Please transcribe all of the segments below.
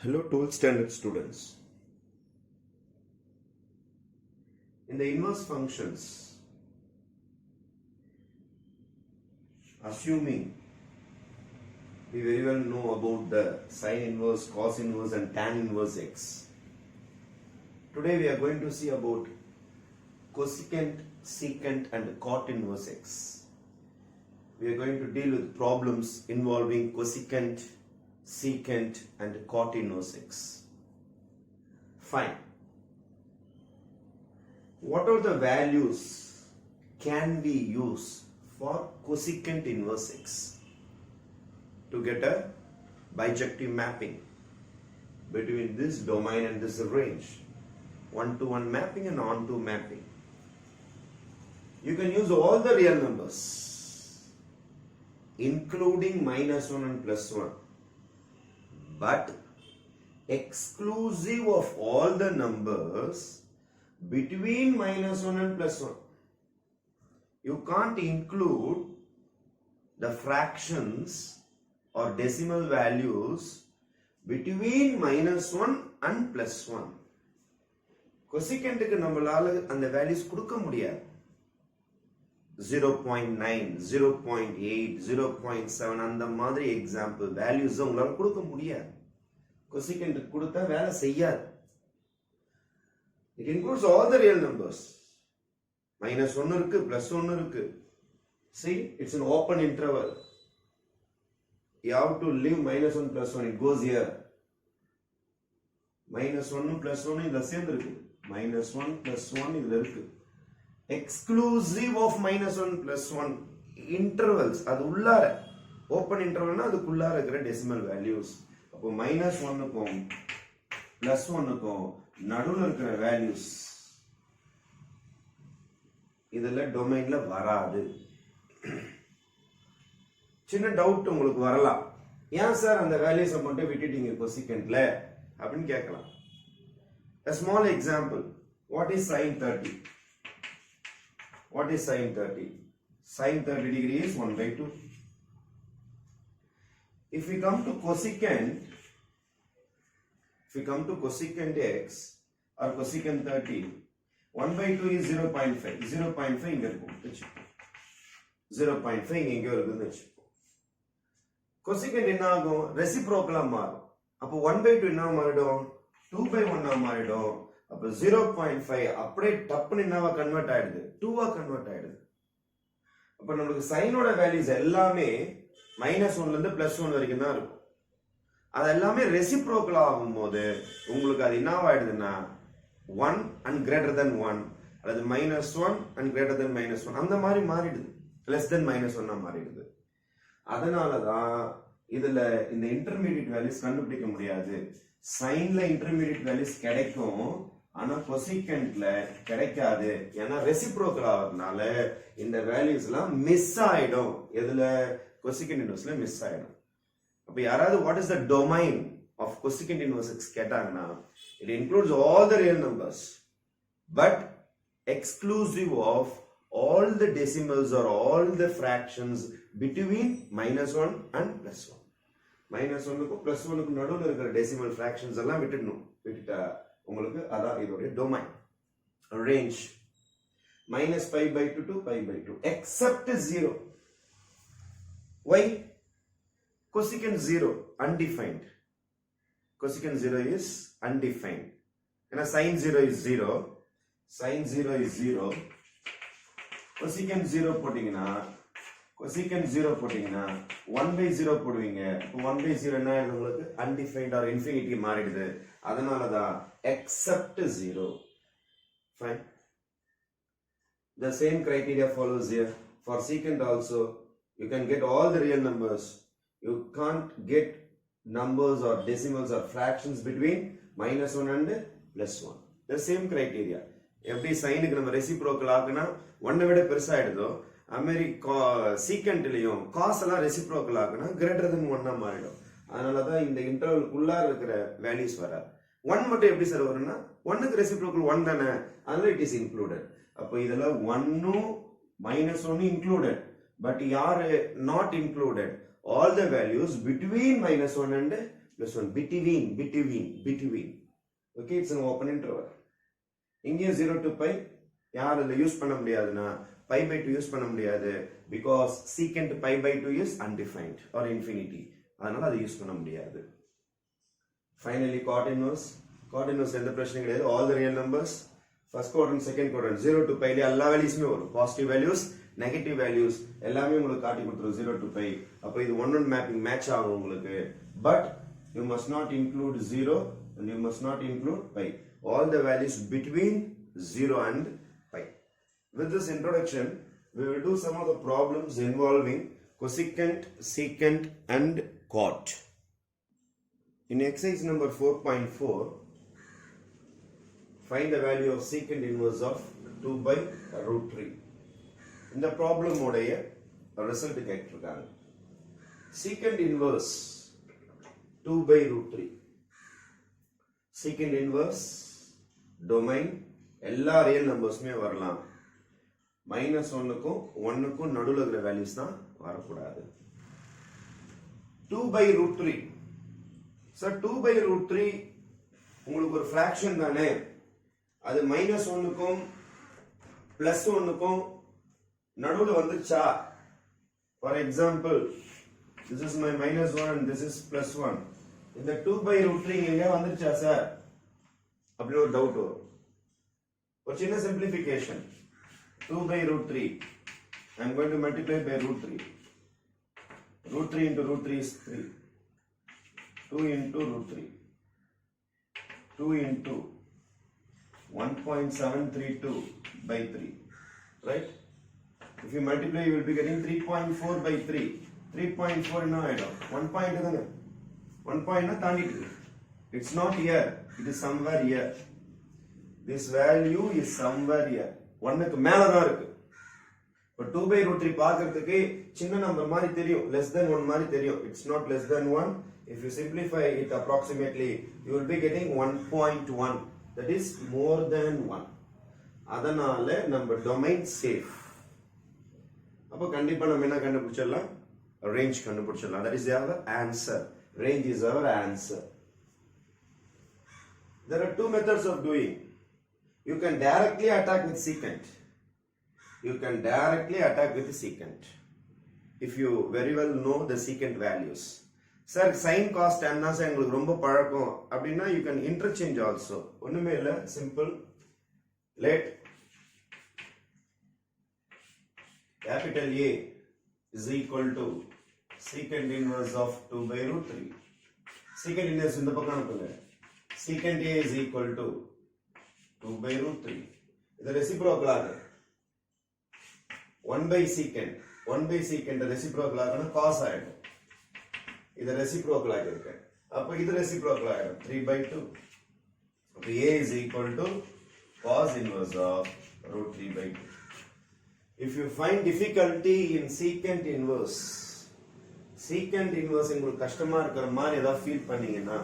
Hello 12th standard students. In the inverse functions, assuming we very well know about the sine inverse, cos inverse and tan inverse x. Today we are going to see about cosecant, secant and cot inverse x. We are going to deal with problems involving cosecant, secant and cot inverse x. Fine. What are the values can we use for cosecant inverse x to get a bijective mapping between this domain and this range? One-to-one mapping and on-to mapping. You can use all the real numbers including -1 and +1, but exclusive of all the numbers between -1 and +1. You can't include the fractions or decimal values between -1 and +1. கொசிகென்ட்க்கு நம்மளால அந்த values கொடுக்க முடியாது. 0.9, 0.8, 0.7 அந்த மாதிரி example values உங்களால கொடுக்க முடியாது. கொசிகென்ட் கொடுத்தா வேலை செய்யாது. It includes all the real numbers. -1 இருக்கு, +1 இருக்கு. See, it's an open interval. You have to leave -1 +1. It goes here. -1 +1 இதுல சேர்ந்து இருக்கு. -1 +1 இதுல இருக்கு. Exclusive of -1 +1 intervals. அது உள்ளார open intervalனா அதுக்குள்ளார இருக்கிற டெசிமல் வேல்யூஸ். அப்போ -1க்கும் +1க்கும் நடுவுல இருக்கிற வேல்யூஸ் இதுல டொமைன்ல வராது. சின்ன டவுட் உங்களுக்கு வரலாம், ஏன் சார் அந்த வேல்யூஸை மட்டும் விட்டுட்டீங்க கொசிகென்ட்ல அப்படின்னு கேட்கலாம். A small example. What is sin 30? What is sin 30? Sin 30 degree is 1/2. If we come to cosecant, x or cosecant 30, 1/2 is 0.5. 0.5 இங்க இருக்கும். 0.5 இங்க இருக்குன்னு வெச்சுப்போம். cosecant என்ன ஆகும்? ரெசிப்ரோக்கலா மாறும். அப்போ 1/2 என்ன மாறிடும்? 2/1 மாறிடும். அப்போ 0.5 அப்படியே டப்புன்னு என்னவா கன்வெர்ட் ஆயிடுது? 2வா கன்வெர்ட் ஆயிடுது. அப்போ நமக்கு சைனோட வேல்யூஸ் எல்லாமே -1ல இருந்து +1 வரைக்கும் தான் இருக்கும். அது எல்லாமே ரெசிப்ரோக்கல் ஆகும்போது உங்களுக்கு அது என்னவாயிடுதுன்னா 1 and greater than 1 அல்லது -1 and greater than -1 அந்த மாதிரி மாறிடுது. less than -1 மாறிடுது. அதனாலதான் இதுல இந்த இன்டர்மீடியட் வேல்யூஸ் கண்டுபிடிக்க முடியாது. சைன்ல இன்டர்மீடியட் வேல்யூஸ் கிடைக்கும், ஆனா கொசிகென்ட்ல கிடைக்காது. ஏன்னா ரெசிப்ரோக்கல் ஆகிறதுனால இந்த வேல்யூஸ் எல்லாம் மிஸ் ஆயிடும். எதுல? கொசிகென்ட் இன்வெர்ஸ்ல மிஸ் ஆயிடும். அப்ப யாராவது what is the domain of cosecant inverse x கேட்டாங்கன்னா, it includes all the real numbers but exclusive of all the decimals or all the fractions between -1 and +1. -1க்கும் +1க்கும் நடுவுல இருக்கிற டெசிமல் ஃபிராக்ஷன்ஸ் எல்லாம் விட்டுட்டா உங்களுக்கு அதான் இதோட domain range. -π/2 to π/2 except 0. Why? Cosecant 0 undefined. Cosecant 0 is undefined. And sin 0 is 0. Sin 0 is 0. Cosecant 0 போட்டீங்கன்னா 1/0 போடுவீங்க. 1/0 என்ன ஆயிடுது உங்களுக்கு? undefined or infinity மாறிடுது. அதனாலதான் except 0. Fine. The same criteria follows here. For secant also, you can get all the real numbers. You can't get numbers or decimals or fractions between -1 and +1. The same criteria. எப்படி சைனுக்கு நம்ம reciprocal ஆகுனா 1 விட பெருசாயிடுதோ, அதுமாதிரி சீக்கண்ட்லயும் cos எல்லாம் reciprocal ஆகுனா greater than 1 மாறிடும். அதனாலதான் இந்த இன்டர்வல்குள்ளார இருக்கிற வேல்யூஸ் வராது. 1 மட்டும் எப்படி சார் வரும்னா 1க்கு ரெசிப்ரோக்கல் 1 தானே, அதனால இட் இஸ் இன்க்ளூடட். அப்போ இதுல 1ம் -1 இன்க்ளூடட், பட் யாரு not included? All the values between -1 and plus 1 between. Okay, it's an open interval. இங்கேயும் 0 to pi யார் இதில் யூஸ் பண்ண முடியாதுன்னா pi by 2 யூஸ் பண்ண முடியாது because secant pi by 2 is undefined or infinity. அதனால அதை யூஸ் பண்ண முடியாது. Finally, cot inverse எந்த பிரச்சனையும் கிடையாது. all the real numbers first quadrant second quadrant 0 to pi எல்லா வேல்யூஸ்மே வரும். பாசிட்டிவ் வேல்யூஸ் நெகட்டிவ் வேல்யூஸ் எல்லாமே உங்களுக்கு காட்டி கொடுத்துரும் 0 to pi. அப்போ இது ஒன் மேப்பிங் மேட்ச் ஆகும் உங்களுக்கு. But you must not include 0 and you must not include pi. All the values between 0 and pi. With this introduction, we will do some of the problems involving cosecant, secant and cot. In exercise number 4.4, find the value of secant inverse of 2 by root 3. இந்த problem உடைய result கேட்டிருக்காங்க. Secant inverse 2 by root 3. Secant inverse domain எல்லா real நம்பர்ஸ்மே வரலாம். -1க்கும் 1க்கும் நடுவில் இருக்கிற values தான் வரக்கூடாது. 2 by root 3. Sir 2 by root 3 உங்களுக்கு ஒரு ஃபிராக்ஷன் தானே, அது -1க்கும் +1க்கும் நடுவில் வந்துச்சா? For example, this is my -1 and this is +1. இந்த 2 by root 3 எங்க வந்துச்சா சார் அப்படி ஒரு டவுட் வரும். ஒரு சின்ன simplification 2 by root 3 I am going to multiply by root 3. Root 3 into root 3 is 3. 2 into root 3. 2 into 1.732 by 3. Right? If you multiply, you will be getting 3.4 by 3. 3.4 என்ன ஆயிடும்? 1 point தானே? 1 point தாண்டிட்டு. It's not here. It is somewhere here. This value is somewhere here. 1க்கு மேல தான் இருக்கு. இப்போ 2 by root 3 பார்க்கிறதுக்கு சின்ன நம்பர் மாதிரி தெரியும், less than 1 மாதிரி தெரியும். It's not less than 1. If you simplify it approximately, you will be getting 1.1. That is more than 1. அதனால நம்ம டொமைன் சேஃப். அப்போ கண்டிப்பா நம்ம என்ன கண்டுபிடிச்சிடலாம்? Range கண்டுபிடிச்சிடலாம். That is our answer. Range is our answer. There are two methods of doing. You can directly attack with secant. You can directly attack with secant. If you very well know the secant values. Sir, sin cos tan தான் sir உங்களுக்கு ரொம்ப பழக்கம் அப்படின்னா you can interchange also. ஒண்ணுமே இல்ல, simple. Let capital A is equal to secant inverse of 2 by root 3. Secant inverse இந்த பக்கம் அனுப்புங்க. Secant A is equal to 2 by root 3. இது reciprocal ஆகும். 1 by secant. 1 by secant reciprocal ஆகும்னா cos ஆயிடும். இது reciprocal ஆகிருக்கு. அப்போ இது reciprocal ஆகிடும். 3 by 2. அப்போ A is equal to cos inverse of root 3 by 2. If you find difficulty in secant inverse உங்களுக்கு கஷ்டமா இருக்கிற மாதிரி ஏதாவது ஃபீல் பண்ணீங்கன்னா,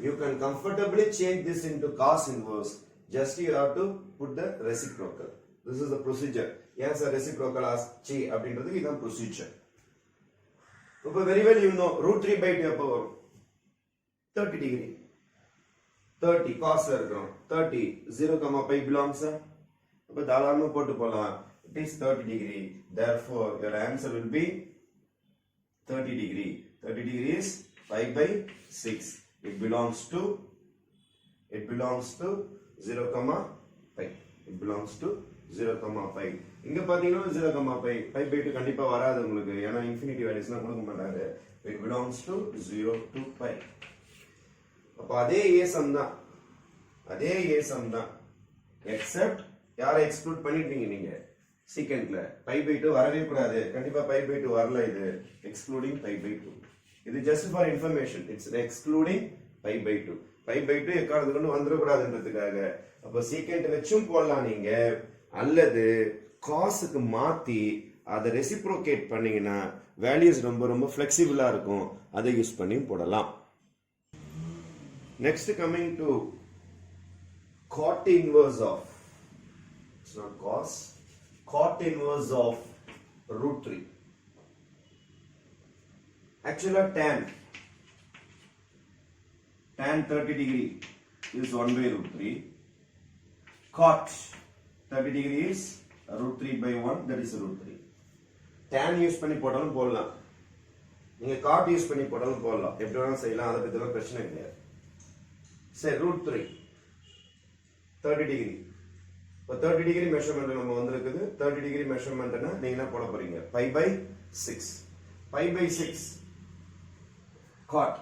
you can comfortably change this into cos inverse. Just you have to put the reciprocal. This is the procedure. Yes, a reciprocal ஆச்சு அப்படின்றதுக்கு இதான் procedure. இப்போ very well you know root 3 by 2 எப்போ வரும்? 30 degree. 30 cos இருக்கிறோம். 30 0, pi belongs. அப்போ தாராளமா போட்டு போலாம். It is 30 degree. Therefore, your answer will be 30 degree. 30 degree is pi by 6. It belongs to 0, pi. It belongs to 0, pi. இங்க பாத்தீங்கன்னா 0, pi. Pi by 2 கண்டிப்பா வராது உங்களுக்கு. ஏன்னா infinity valuesலாம் கொடுக்க மாட்டாங்க. It belongs to 0 to pi. அப்ப அதே a sum தான். Except யாரை எக்ஸ்க்ளூட் பண்ணிட்டீங்க நீங்க? secantல pi by 2 வரவே கூடாது. கண்டிப்பா pi by 2 வரல. இது excluding pi by 2. இது just for information. It's excluding pi by 2. Pi by 2 எக்காரது கொண்டு வந்துடக்கூடாதுன்றதுக்காக. அப்போ secant வச்சும் போடலாம் நீங்க, அல்லது cosக்கு மாத்தி அதை ரெசிப்ரோகேட் பண்ணீங்கன்னா வேல்யூஸ் ரொம்ப ரொம்ப ஃபிளெக்சிபிளா இருக்கும். அதை யூஸ் பண்ணி போடலாம். Next, coming to cot inverse of, it's not cos, cot inverse of root 3. Actually tan tan 30 degree is 1 by root 3. Cot 30 degree is root 3 by 1, that is root 3. Tan use பண்ணி போட்டாலும் போடலாம், நீங்க cot use பண்ணி போட்டாலும் போடலாம், எப்படி வேணாலும் செய்யலாம், அதை பத்தி பிரச்சனை கிடையாது. சரி, root 3 30 degree. இப்போ 30 degree measurement நம்ம வந்திருக்குது. 30 degree measurementனா நீங்க என்ன போட போறீங்க? pi by 6. pi by 6 cot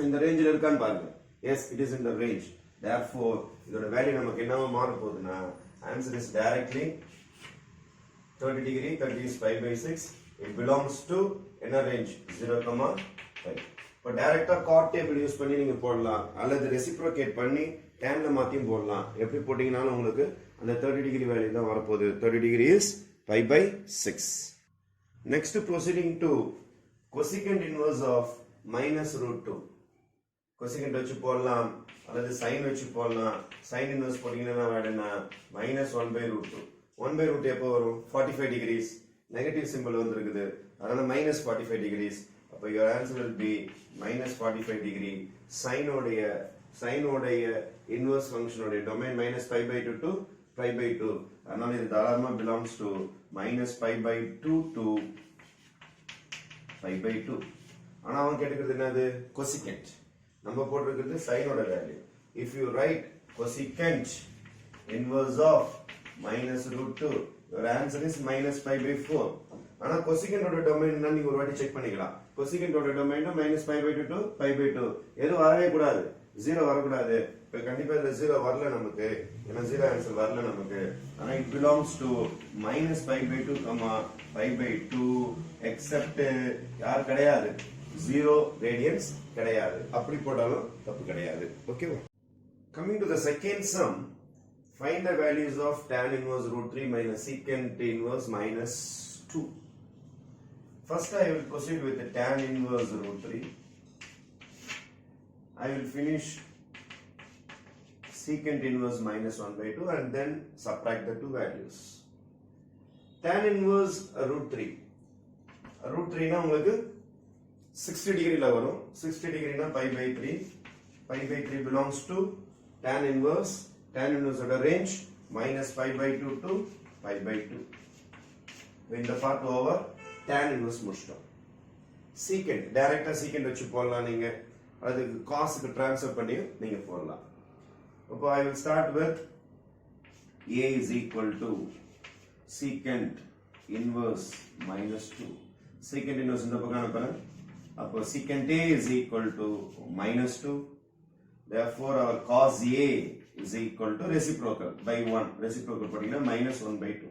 இந்த ரேஞ்சில் இருக்கான்னு பாருங்க. Yes, it is in the range. Therefore, இதோட வேல்யூ நமக்கு என்னவா மாற போகுதுன்னா, answer is directly 30 degree, 30 is pi by 6. It belongs to என்ன range? 0,5. இப்போ டைரக்டா cot table யூஸ் பண்ணி நீங்க போடலாம், அல்லது ரெசிப்ரோகேட் பண்ணி tanல மாத்தியும் போடலாம். எப்படி போட்டீங்கனாலும் உங்களுக்கு அந்த 30 degree வேல்யூ தான் வரப்போகுது. 30 degree is pi by 6. Next, proceeding to cosecant inverse of minus root 2. cosecant வச்சு போடலாம், அல்லது sin வச்சு போடலாம். sin inverse போட்டீங்கன்னா வேணும்னா minus 1 by root 2. 1 by root 2 எப்போ வரும்? 45 degrees. நெகட்டிவ் சிம்பிள் வந்திருக்குது, அதனால minus 45 degrees. அப்போ your answer will be minus 45 degree. sin ஓடைய inverse function ஓடைய domain minus pi by 2 to pi by 2. அதனால இது தாராளமா belongs to minus pi by 2 to pi by 2. ஆனா அவன் கேட்டுக்கிறது என்னது? cosecant. நம்ம போட்டிருக்கிறது sin ஓட value. If you write cosecant inverse of minus root 2, your answer is minus pi by 4. ஆனா cosecant ஓட டொமைன் என்ன நீங்க ஒரு வாட்டி செக் பண்ணிக்கலாம். cosecant ஓட domain minus pi by 2 to pi by 2. எது வரவே கூடாது, 0 வரக்கூடாது. இப்போ கண்டிப்பா இந்த 0 வரல நமக்கு, ஏன்னா 0 ஆன்சர் வரல நமக்கு. ஆனா it belongs to minus pi by 2, pi by 2 except யார் கிடையாது, 0 radians கிடையாது. அப்படி போட்டாலும் தப்பு கிடையாது. ஓகேவா? Coming to the second sum, find the values of tan inverse root 3 minus secant inverse minus 2. First I will proceed with the tan inverse root 3. I will finish secant inverse minus 1 by 2 and then subtract the two values. Tan inverse root 3. Root 3 na உங்களுக்கு 60 degree ல வரும். 60 degree na pi by 3. Pi by 3 belongs to tan inverse. Tan inverse oda range minus pi by 2 to pi by 2. In the part over tan inverse முடிச்சிட்டோம். Secant டைரக்டா secant வச்சு போடலாம், நீங்க அதுக்கு காஸ்க்கு transfer பண்ணி நீங்க போடலாம். அப்போ I will start with A is equal to secant inverse minus 2. Secant inverse இந்த பக்கம் அனுப்புறேன். அப்போ secant A is equal to minus 2. Therefore our cos A is equal to reciprocal by 1. Reciprocal போட்டீங்கன்னா minus 1 by 2.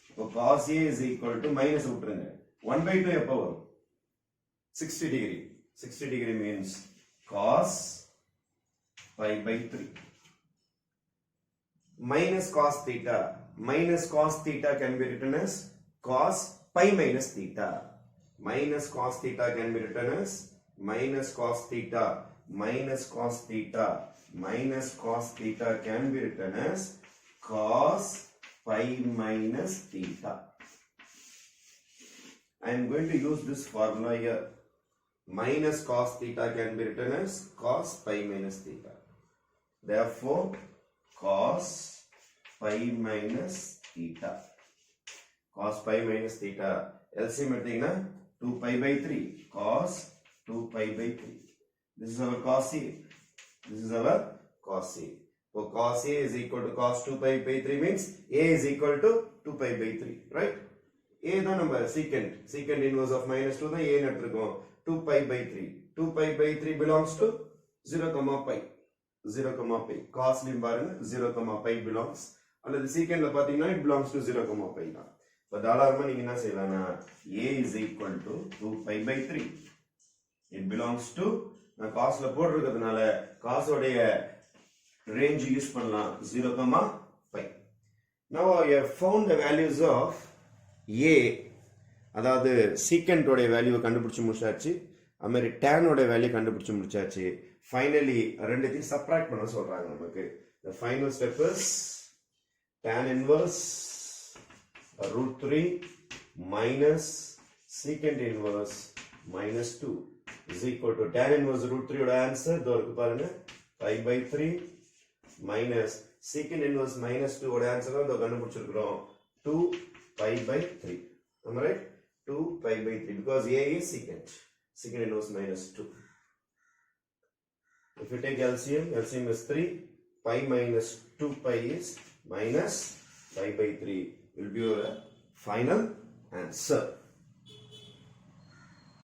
அப்போ cos A is equal to minus விட்டுருங்க. 1 by 2 எப்போ வரும்? 60 degree. 60 degree means cos pi by 3. Minus cos theta. Minus cos theta can be written as cos pi minus theta. Minus cos theta can be written as minus cos theta. Minus cos theta. Minus cos theta can be written as cos pi minus theta. I am going to use this formula here. Minus cos theta can be written as cos pi minus theta. Therefore, cos pi minus theta. Cos pi minus theta. LCM எடுத்தீங்கன்னா 2 pi by 3. Cos 2 pi by 3. This is our cos A. This is our cos A. So cos A is equal to cos 2 pi by 3 means A is equal to 2 pi by 3. Right? A தான் நம்ம secant. Secant inverse of minus 2 தான் A எடுத்துருக்கோம். 2 pi by 3. 2 pi by 3 belongs to 0, pi. 0, pi. Cos லியும் பாருங்க 0, pi belongs. அல்லது secantல பாத்தீங்கன்னா it belongs to 0, pi தான். இப்போ தாராளமா நீங்க என்ன செய்யலாம்னா A is equal to 2 pi by 3. It belongs to, நான் காஸ்ல போட்டிருக்கிறதுனால காசோடைய ரேஞ்ச் யூஸ் பண்ணலாம் 0, pi. Now I have found the values of A. அதாவது secant உடைய வேல்யூவை கண்டுபிடிச்சு முடிச்சாச்சு, அது மாதிரி tan உடைய வேல்யூ கண்டுபிடிச்சு முடிச்சாச்சு. ஃபைனலி ரெண்டுத்தையும் சப்ட்ராக்ட் பண்ண சொல்றாங்க நமக்கு. The final step is tan inverse root 3 minus secant inverse minus 2. is equal to tan inverse root 3 oda answer இதோ இருக்கு பாருங்க pi by 3 minus secant inverse minus 2 oda answer தான் இதோ கண்டுபிடிச்சிருக்கிறோம் 2 pi by 3. Am I right? 2 pi by 3 because a is secant inverse minus 2. If you take LCM is 3, pi minus 2 pi is minus pi by 3 will be your final answer.